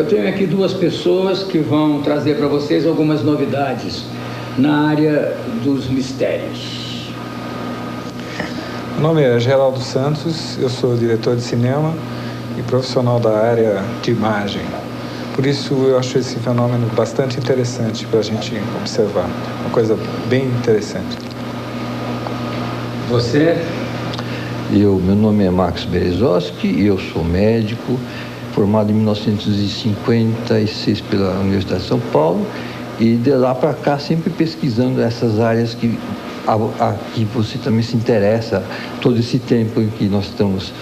Eu tenho aqui duas pessoas que vão trazer para vocês algumas novidades na área dos mistérios. Meu nome é Geraldo Santos, eu sou diretor de cinema e profissional da área de imagem. Por isso eu acho esse fenômeno bastante interessante para a gente observar, uma coisa bem interessante. Você? Meu nome é Max Berezowski, eu sou médico, formado em 1956 pela Universidade de São Paulo e de lá para cá sempre pesquisando essas áreas que você também se interessa todo esse tempo em que nós estamos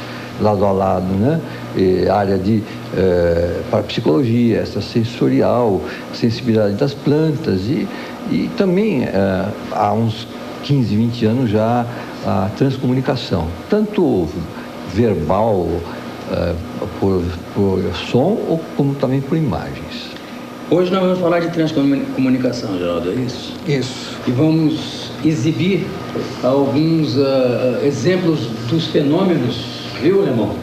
lado a lado, né? Área de parapsicologia, essa sensorial, sensibilidade das plantas e também há uns 15, 20 anos já a transcomunicação, tanto verbal, por som, como também por imagens. Hoje nós vamos falar de transcomunicação, Geraldo, é isso? Isso. E vamos exibir alguns exemplos dos fenômenos, viu, Alemão?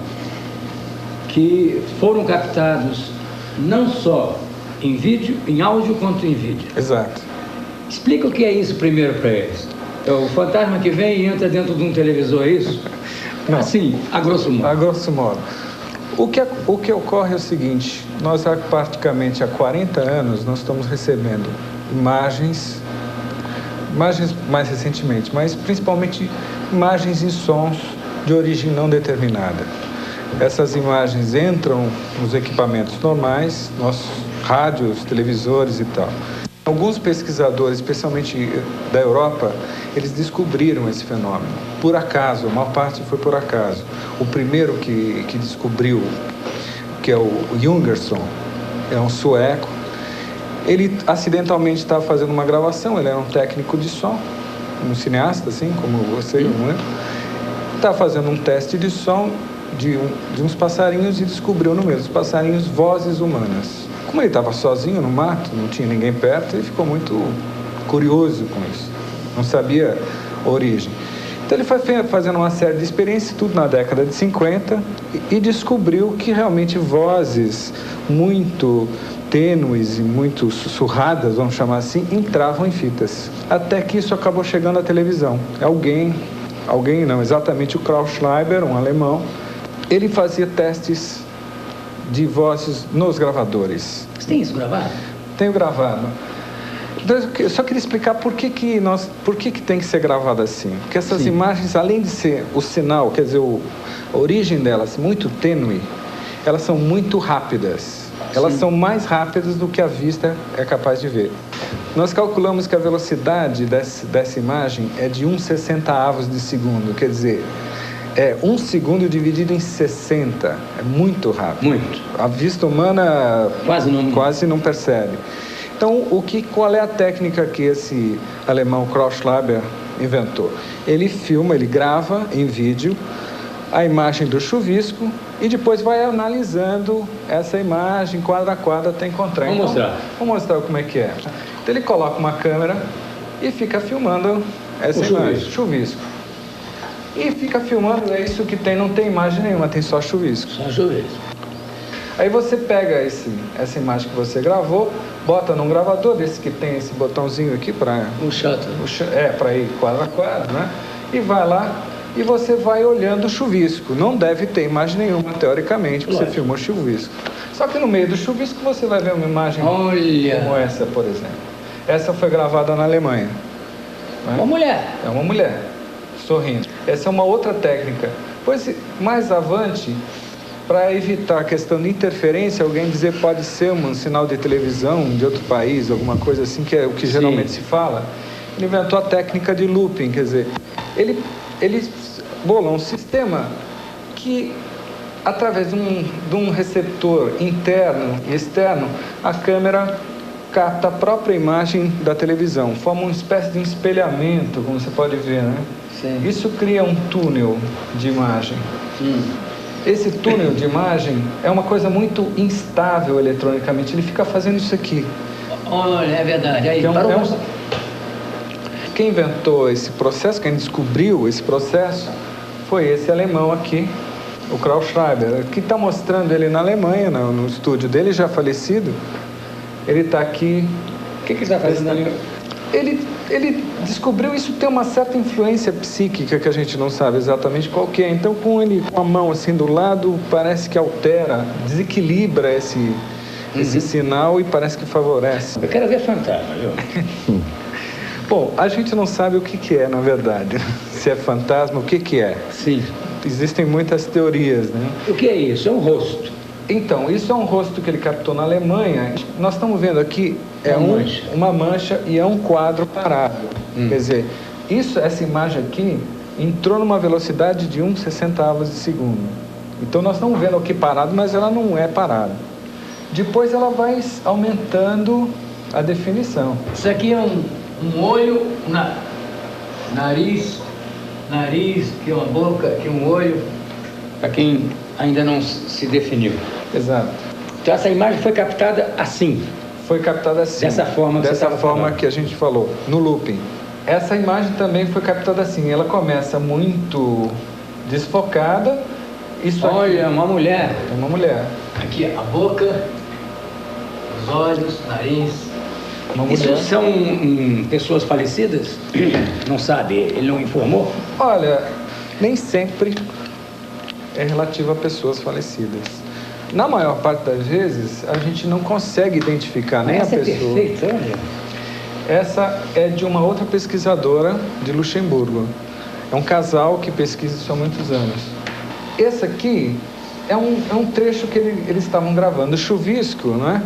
Que foram captados não só em vídeo, em áudio, quanto em vídeo. Exato. Explica o que é isso primeiro para eles. É o fantasma que vem e entra dentro de um televisor, é isso? Não. Assim, a grosso modo. A grosso modo. O que ocorre é o seguinte, nós praticamente há 40 anos nós estamos recebendo imagens mais recentemente, mas principalmente imagens e sons de origem não determinada. Essas imagens entram nos equipamentos normais, nossos rádios, televisores e tal. Alguns pesquisadores, especialmente da Europa, eles descobriram esse fenômeno. Por acaso, a maior parte foi por acaso. O primeiro que descobriu, que é o Jungersson, é um sueco, ele acidentalmente estava fazendo uma gravação, ele era um técnico de som, um cineasta, assim como você, não é? Estava fazendo um teste de som de uns passarinhos e descobriu no meio dos passarinhos vozes humanas. Como ele estava sozinho no mato, não tinha ninguém perto, ele ficou muito curioso com isso. Não sabia a origem. Então ele foi fazendo uma série de experiências, tudo na década de 50, e descobriu que realmente vozes muito tênues e muito sussurradas, vamos chamar assim, entravam em fitas. Até que isso acabou chegando à televisão. Alguém não, exatamente o Klaus Schreiber, um alemão, ele fazia testes de vozes nos gravadores. Você tem isso gravado? Tenho gravado. Eu só queria explicar por que tem que ser gravado assim. Porque essas Sim. imagens, além de ser o sinal, quer dizer, a origem delas muito tênue, elas são muito rápidas. Elas Sim. são mais rápidas do que a vista é capaz de ver. Nós calculamos que a velocidade dessa imagem é de 1/60 de segundo, quer dizer, é 1 segundo dividido em 60. É muito rápido. Muito. A vista humana quase não percebe. Então, qual é a técnica que esse alemão Klaus Schreiber inventou? Ele filma, ele grava em vídeo a imagem do chuvisco e depois vai analisando essa imagem quadro a quadro até encontrar. Vamos mostrar. Vamos mostrar como é que é. Então, ele coloca uma câmera e fica filmando essa imagem, chuvisco. E fica filmando, é isso que tem, não tem imagem nenhuma, tem só chuvisco. Só chuvisco. Aí você pega essa imagem que você gravou, bota num gravador, desse que tem esse botãozinho aqui para... Um shutter. Para ir quadro a quadro, né? E vai lá e você vai olhando o chuvisco. Não deve ter imagem nenhuma, teoricamente, porque você filmou chuvisco. Só que no meio do chuvisco você vai ver uma imagem como essa, por exemplo. Essa foi gravada na Alemanha. Né? Uma mulher. É uma mulher, sorrindo. Essa é uma outra técnica. Pois, mais avante, para evitar a questão de interferência, alguém dizer pode ser um sinal de televisão de outro país, alguma coisa assim, que é o que geralmente se fala, ele inventou a técnica de looping, quer dizer, ele bolou um sistema que, através de um receptor interno e externo, a câmera capta a própria imagem da televisão, forma uma espécie de espelhamento, como você pode ver, né? Sim. Isso cria um túnel de imagem. Esse túnel de imagem é uma coisa muito instável eletronicamente. Ele fica fazendo isso aqui. Olha, é verdade. Aí, Quem inventou esse processo, quem descobriu esse processo, foi esse alemão aqui, o Klaus Schreiber, que está mostrando ele na Alemanha, no estúdio dele, já falecido. Ele está aqui. O que ele está fazendo ali? Ele descobriu isso, tem uma certa influência psíquica que a gente não sabe exatamente qual que é. Então, com a mão assim do lado, parece que altera, desequilibra esse sinal e parece que favorece. Eu quero ver fantasma, viu? Bom, a gente não sabe o que é, na verdade. Se é fantasma, o que é. Sim. Existem muitas teorias, né? O que é isso? É um rosto. Então, isso é um rosto que ele captou na Alemanha. Nós estamos vendo aqui uma mancha e é um quadro parado. Quer dizer, essa imagem aqui entrou numa velocidade de 1/60 de segundo. Então, nós estamos vendo aqui parado, mas ela não é parada. Depois ela vai aumentando a definição. Isso aqui é um olho, nariz, aqui uma boca, aqui um olho, para quem ainda não se definiu. Exato. Então essa imagem foi captada assim. Foi captada assim. Dessa forma que a gente falou, no looping. Essa imagem também foi captada assim. Ela começa muito desfocada. Olha, uma mulher. É uma mulher. Aqui a boca, os olhos, nariz. Isso são pessoas falecidas? Não sabe, ele não informou? Olha, nem sempre é relativo a pessoas falecidas. Na maior parte das vezes, a gente não consegue identificar nem a pessoa. Essa é perfeita, olha. Essa é de uma outra pesquisadora de Luxemburgo. É um casal que pesquisa isso há muitos anos. Esse aqui é um trecho que eles estavam gravando, chuvisco, não é?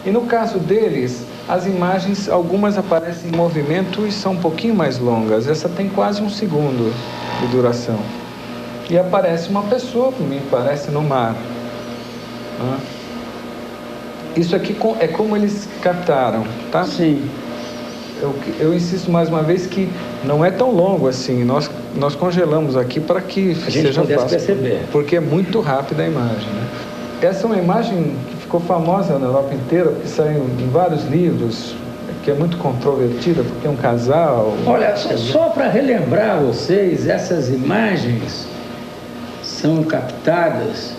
E no caso deles, as imagens, algumas aparecem em movimento e são um pouquinho mais longas. Essa tem quase 1 segundo de duração. E aparece uma pessoa, me parece, no mar. Isso aqui é como eles captaram, tá? Sim. Eu insisto mais uma vez que não é tão longo assim. Nós congelamos aqui para que seja fácil perceber. Porque é muito rápida a imagem, né? Essa é uma imagem que ficou famosa na Europa inteira, porque saiu em vários livros, que é muito controvertida, porque é um casal... Olha, só para relembrar vocês, essas imagens são captadas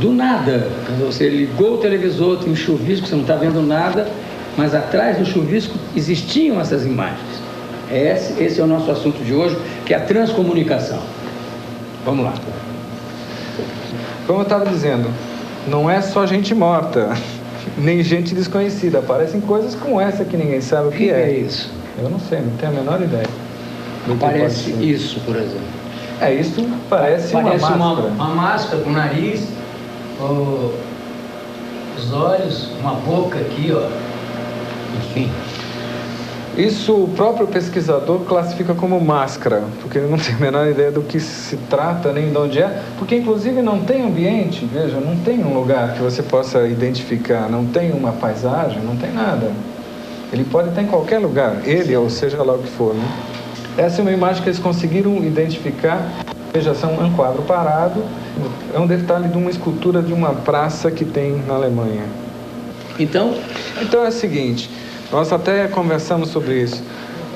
do nada. Você ligou o televisor, tem um chuvisco, você não está vendo nada, mas atrás do chuvisco existiam essas imagens. Esse é o nosso assunto de hoje, que é a transcomunicação. Vamos lá. Como eu estava dizendo, não é só gente morta, nem gente desconhecida. Aparecem coisas como essa que ninguém sabe o que é. O que é isso? Eu não sei, não tenho a menor ideia. Parece isso, por exemplo. Isso parece uma máscara. Uma máscara com o nariz, os olhos, uma boca aqui, ó. Enfim. Isso o próprio pesquisador classifica como máscara, porque ele não tem a menor ideia do que se trata, nem de onde é, porque inclusive não tem ambiente, veja, não tem um lugar que você possa identificar, não tem uma paisagem, não tem nada. Ele pode estar em qualquer lugar, ou seja lá o que for, né? Essa é uma imagem que eles conseguiram identificar, veja, é um quadro parado, é um detalhe de uma escultura de uma praça que tem na Alemanha. Então é o seguinte... Nós até conversamos sobre isso.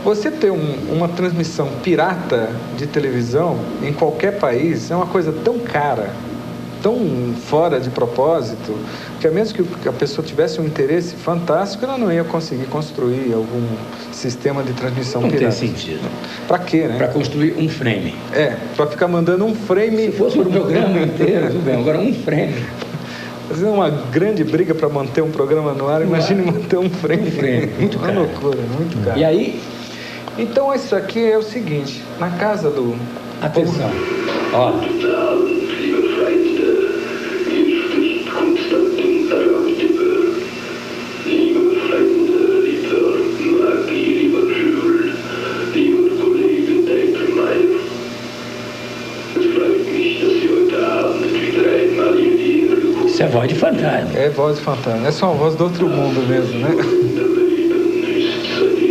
Você ter uma transmissão pirata de televisão em qualquer país é uma coisa tão cara, tão fora de propósito, que a menos que a pessoa tivesse um interesse fantástico, ela não ia conseguir construir algum sistema de transmissão pirata. Não tem sentido. Para quê, né? Para construir um frame. Para ficar mandando um frame... Se fosse um programa inteiro, tudo bem. Agora um frame... Fazer uma grande briga para manter um programa no ar, imagine manter um frame. Muito caro. Uma loucura, muito caro. E aí? Então, isso aqui é o seguinte, na casa do... Atenção. Ó. Isso é voz de fantasma. É voz de fantasma. Essa é uma voz do outro mundo mesmo, né?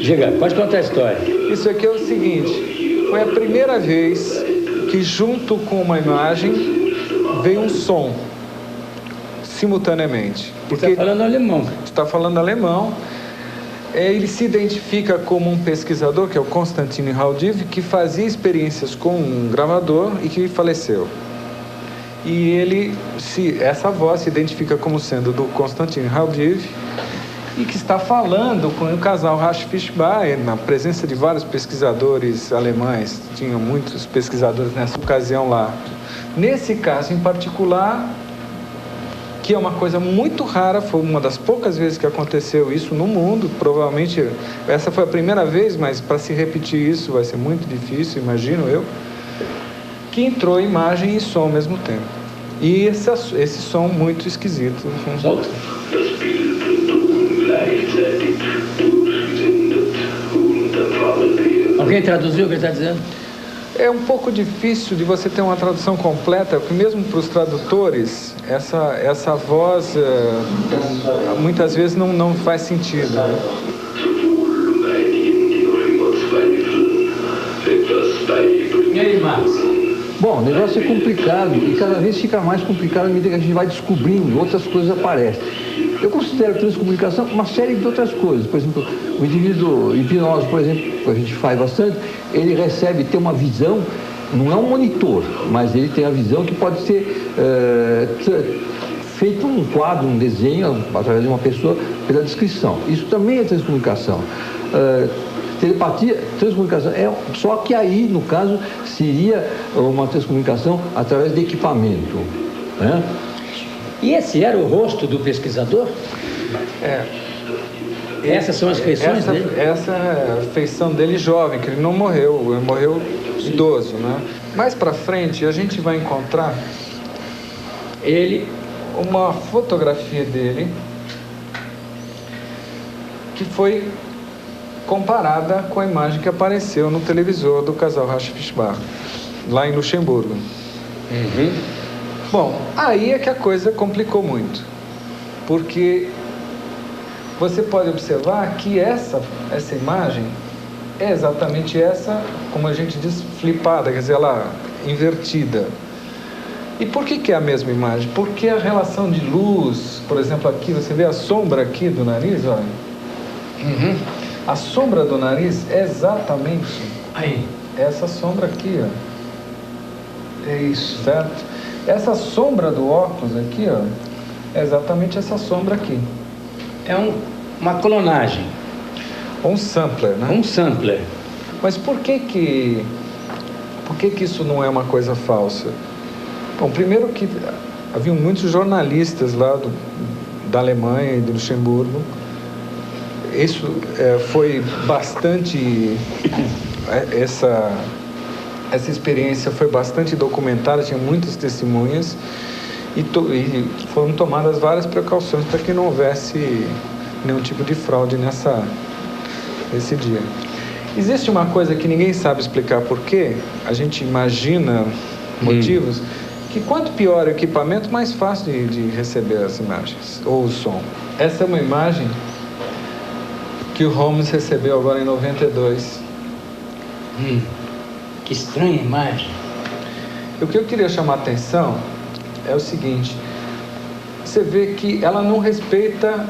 Diga, pode contar a história. Isso aqui é o seguinte, foi a primeira vez que junto com uma imagem veio um som simultaneamente. Porque está falando alemão. Está falando alemão. Ele se identifica como um pesquisador, que é o Konstantin Raudive, que fazia experiências com um gravador e que faleceu. e essa voz se identifica como sendo do Konstantin Raudive, e que está falando com o casal Rasch-Fischbacher, na presença de vários pesquisadores alemães. Tinham muitos pesquisadores nessa ocasião lá. Nesse caso em particular, que é uma coisa muito rara, foi uma das poucas vezes que aconteceu isso no mundo, provavelmente essa foi a primeira vez, mas para se repetir isso vai ser muito difícil, imagino eu, que entrou imagem e som ao mesmo tempo. E esse som muito esquisito. Solta. Alguém traduziu o que ele está dizendo? É um pouco difícil de você ter uma tradução completa, porque mesmo para os tradutores, essa voz muitas vezes não faz sentido. E aí, Marcos? Bom, o negócio é complicado e cada vez fica mais complicado à medida que a gente vai descobrindo, outras coisas aparecem. Eu considero transcomunicação uma série de outras coisas. Por exemplo, o indivíduo hipnose, por exemplo, que a gente faz bastante, ele tem uma visão, não é um monitor, mas ele tem a visão que pode ser feito um quadro, um desenho, através de uma pessoa, pela descrição. Isso também é transcomunicação. Telepatia, transcomunicação, só que aí, no caso, seria uma transcomunicação através de equipamento, né? E esse era o rosto do pesquisador? Essas são as feições dele? Essa é a feição dele jovem, que ele não morreu, ele morreu idoso, né? Mais para frente, a gente vai encontrar uma fotografia dele que foi comparada com a imagem que apareceu no televisor do casal Rasch-Fischbacher, lá em Luxemburgo. Uhum. Bom, aí é que a coisa complicou muito, porque você pode observar que essa imagem é exatamente essa, como a gente diz, flipada, quer dizer, ela invertida. E por que é a mesma imagem? Porque a relação de luz, por exemplo, aqui, você vê a sombra aqui do nariz, olha. Uhum. A sombra do nariz é exatamente Aí. essa sombra aqui, ó. É isso. Certo? Essa sombra do óculos aqui, ó, é exatamente essa sombra aqui. É uma clonagem. Um sampler, né? Um sampler. Mas por que isso não é uma coisa falsa? Bom, primeiro que haviam muitos jornalistas lá da Alemanha e do Luxemburgo. Isso foi bastante... Essa experiência foi bastante documentada, tinha muitas testemunhas e foram tomadas várias precauções para que não houvesse nenhum tipo de fraude nesse dia. Existe uma coisa que ninguém sabe explicar por quê, a gente imagina motivos, que quanto pior o equipamento, mais fácil de receber as imagens, ou o som. Essa é uma imagem que o Holmes recebeu agora em 92. Que estranha imagem. O que eu queria chamar a atenção é o seguinte: você vê que ela não respeita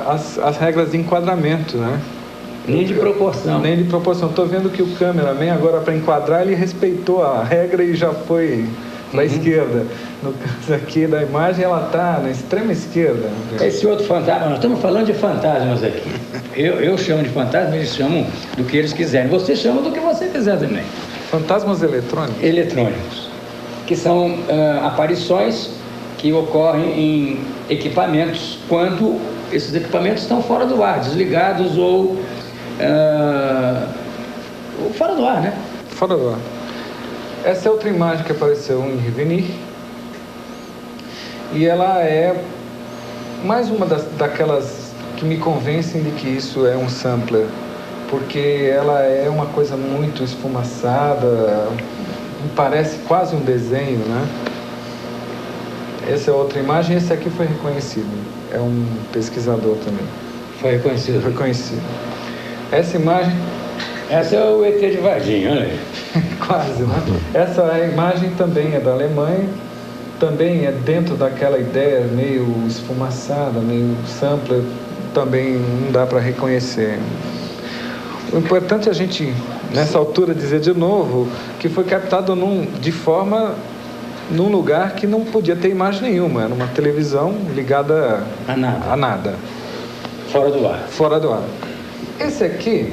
as regras de enquadramento, né? Nem de proporção. Nem de proporção. Estou vendo que o cameraman agora, para enquadrar, ele respeitou a regra e já foi para a esquerda. No caso aqui da imagem, ela está na extrema esquerda. Esse outro fantasma, nós estamos falando de fantasmas aqui. Eu chamo de fantasma, eles chamam do que eles quiserem. Você chama do que você quiser também. Fantasmas eletrônicos? Eletrônicos, que são aparições que ocorrem em equipamentos quando esses equipamentos estão fora do ar, desligados ou fora do ar, né? Fora do ar. Essa é outra imagem que apareceu em Riveni e ela é mais uma daquelas que me convencem de que isso é um sampler, porque ela é uma coisa muito esfumaçada, parece quase um desenho, né? Essa é outra imagem, esse aqui foi reconhecido, é um pesquisador também. Foi reconhecido? Reconhecido. Essa imagem... Essa é o ET de Varginha, olha aí. Quase, né? Essa imagem também é da Alemanha, também é dentro daquela ideia meio esfumaçada, meio sampler, também não dá para reconhecer. O importante é a gente, nessa altura, dizer de novo que foi captado de forma num lugar que não podia ter imagem nenhuma, era uma televisão ligada a nada. Fora do ar. Fora do ar. Esse aqui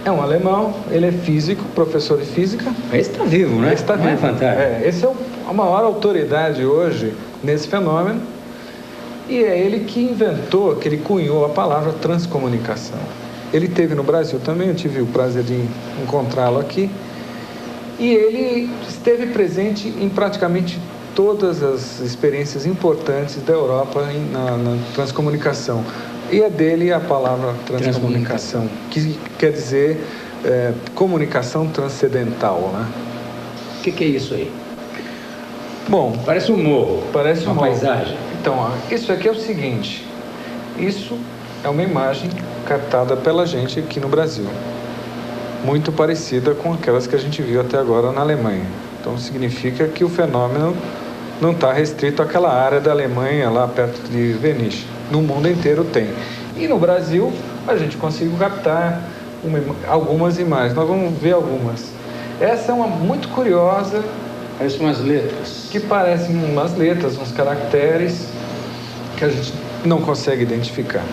é um alemão, ele é físico, professor de física. Esse está vivo, né? Esse está vivo. É fantástico. Esse é a maior autoridade hoje nesse fenômeno. E é ele que inventou, que ele cunhou a palavra transcomunicação. Ele esteve no Brasil também, eu tive o prazer de encontrá-lo aqui. E ele esteve presente em praticamente todas as experiências importantes da Europa na transcomunicação. E é dele a palavra transcomunicação, que quer dizer comunicação transcendental, né? O que é isso aí? Bom, parece um morro. Parece uma paisagem. Então, isso aqui é o seguinte. Isso é uma imagem captada pela gente aqui no Brasil. Muito parecida com aquelas que a gente viu até agora na Alemanha. Então, significa que o fenômeno não está restrito àquela área da Alemanha, lá perto de Venice. No mundo inteiro tem. E no Brasil, a gente conseguiu captar algumas imagens. Nós vamos ver algumas. Essa é uma muito curiosa. Parece umas letras. Que parecem umas letras, uns caracteres que a gente não consegue identificar.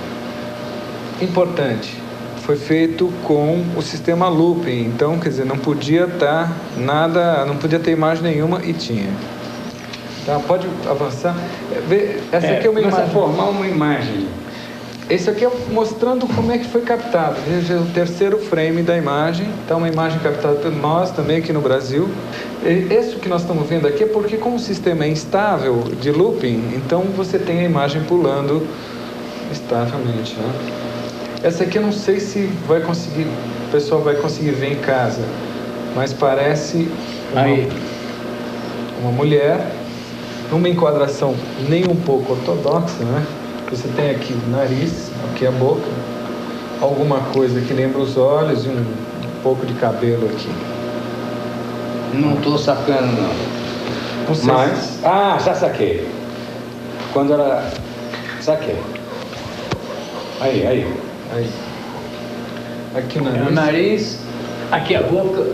Importante, foi feito com o sistema looping, então, quer dizer, não podia estar nada, não podia ter imagem nenhuma e tinha. Tá, pode avançar. Essa aqui é uma imagem. Formar uma imagem. Esse aqui é mostrando como é que foi captado. Veja o terceiro frame da imagem. Está uma imagem captada por nós também aqui no Brasil. Esse que nós estamos vendo aqui é porque, como o sistema é instável de looping, então você tem a imagem pulando estavelmente, né? Essa aqui eu não sei se o pessoal vai conseguir ver em casa, mas parece uma mulher numa enquadração nem um pouco ortodoxa, né? Você tem aqui o nariz, aqui a boca, alguma coisa que lembra os olhos e um pouco de cabelo aqui. Não estou sacando, não. Não sei. Mas... já saquei. Quando ela... Saquei. Aí. Aqui o nariz. O nariz, aqui a boca.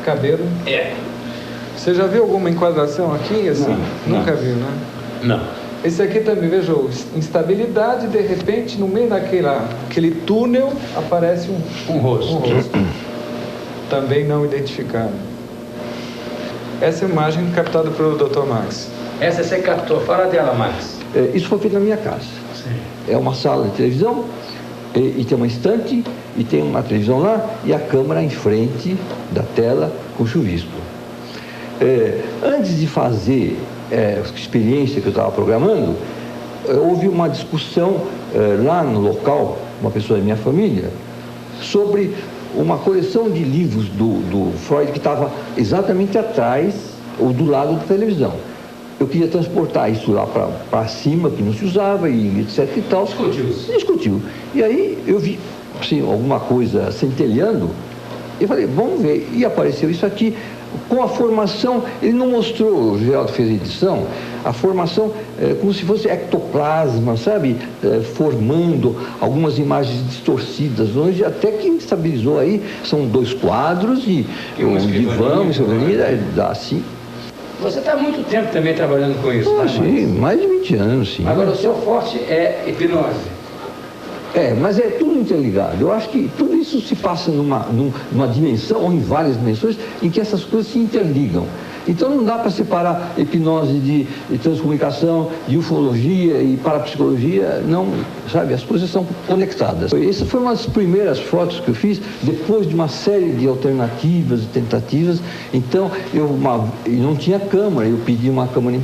Cabelo. Você já viu alguma enquadração aqui, assim? Nunca viu, né? Não. Esse aqui também, veja, instabilidade, de repente, no meio daquele túnel, aparece um rosto. Também não identificado. Essa imagem captada pelo Dr. Max. Essa você captou. Fala dela, Max. Isso foi feito na minha casa. Sim. É uma sala de televisão, e tem uma estante, e tem uma televisão lá, e a câmera em frente da tela com chuvisco. Antes de fazer a experiência que eu estava programando, houve uma discussão lá no local, uma pessoa da minha família, sobre uma coleção de livros do Freud que estava exatamente atrás ou do lado da televisão. Eu queria transportar isso lá para cima, que não se usava, e etc e tal. Discutiu. E aí eu vi assim, alguma coisa centelhando, e falei, vamos ver. E apareceu isso aqui. Com a formação, ele não mostrou, o Geraldo fez a edição, a formação como se fosse ectoplasma, sabe? Formando algumas imagens distorcidas, onde até que estabilizou aí, são 2 quadros e um divã, assim. Você está há muito tempo também trabalhando com isso, sim, mais de 20 anos, sim. Agora, o seu forte é hipnose. Mas é tudo interligado. Eu acho que tudo isso se passa numa dimensão, ou em várias dimensões, em que essas coisas se interligam. Então não dá para separar hipnose de transcomunicação, de ufologia e parapsicologia, não, sabe? As coisas são conectadas. Essa foi uma das primeiras fotos que eu fiz, depois de uma série de alternativas e tentativas. Então, eu não tinha câmera, eu pedi uma câmera,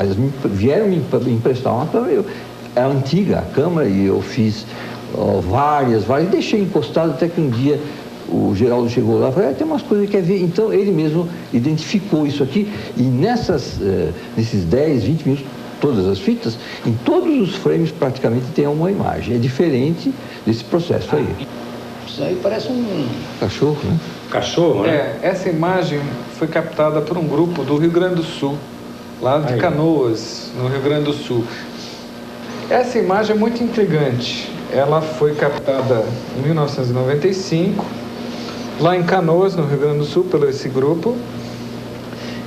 eles vieram me emprestar uma câmera, é antiga a câmera, e eu fiz várias, deixei encostado até que um dia o Geraldo chegou lá e falou, tem umas coisas que quer ver. Então ele mesmo identificou isso aqui, e nesses 10, 20 minutos, todas as fitas, em todos os frames praticamente tem uma imagem. É diferente desse processo aí. Isso aí parece um cachorro, né? Cachorro, né? Essa imagem foi captada por um grupo do Rio Grande do Sul, lá de Canoas, no Rio Grande do Sul. Essa imagem é muito intrigante. Ela foi captada em 1995, lá em Canoas, no Rio Grande do Sul, pelo esse grupo.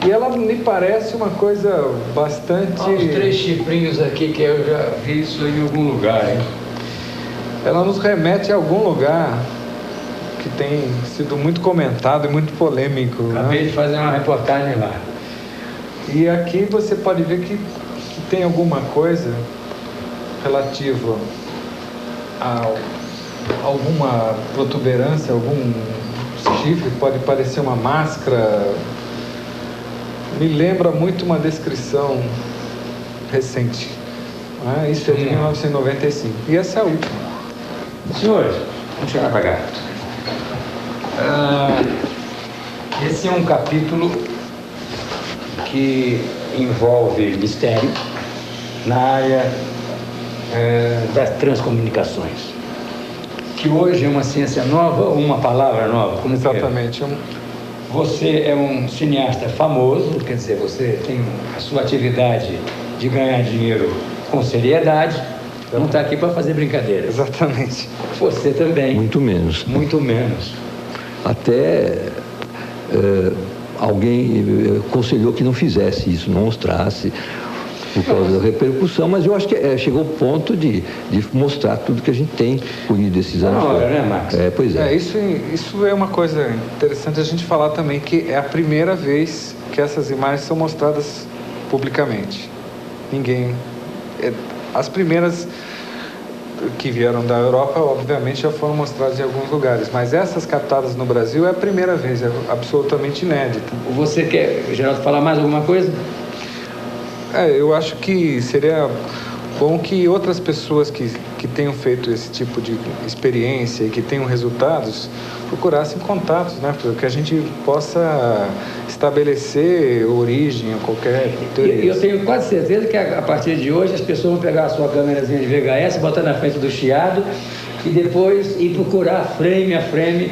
E ela me parece uma coisa bastante... Olha os 3 chifrinhos aqui que eu já vi isso em algum lugar, hein? Ela nos remete a algum lugar que tem sido muito comentado e muito polêmico. Acabei de fazer uma reportagem lá. E aqui você pode ver que tem alguma coisa relativa a alguma protuberância, algum chifre, pode parecer uma máscara. Me lembra muito uma descrição recente. Isso é de 1995. E essa é a última. Senhores, vamos chegar para cá. Esse é um capítulo que envolve mistério na área das transcomunicações, que hoje é uma ciência nova ou uma palavra nova? Como Exatamente. Você é um cineasta famoso, quer dizer, você tem a sua atividade de ganhar dinheiro com seriedade, não está aqui para fazer brincadeira. Exatamente. Você também. Muito menos. Muito menos. Até alguém aconselhou que não fizesse isso, não mostrasse, por causa da repercussão, mas eu acho que chegou o ponto de mostrar tudo que a gente tem colhido desses anos. Na hora, né, Max? Pois é. Isso é uma coisa interessante a gente falar também, que é a primeira vez que essas imagens são mostradas publicamente. Ninguém... As primeiras que vieram da Europa, obviamente, já foram mostradas em alguns lugares, mas essas captadas no Brasil é a primeira vez, é absolutamente inédita. Você quer, Geraldo, falar mais alguma coisa? Eu acho que seria bom que outras pessoas que tenham feito esse tipo de experiência e que tenham resultados procurassem contatos, né? Para que a gente possa estabelecer origem a qualquer teoria. E eu tenho quase certeza que a partir de hoje as pessoas vão pegar a sua câmerazinha de VHS, botar na frente do chiado e depois ir procurar frame a frame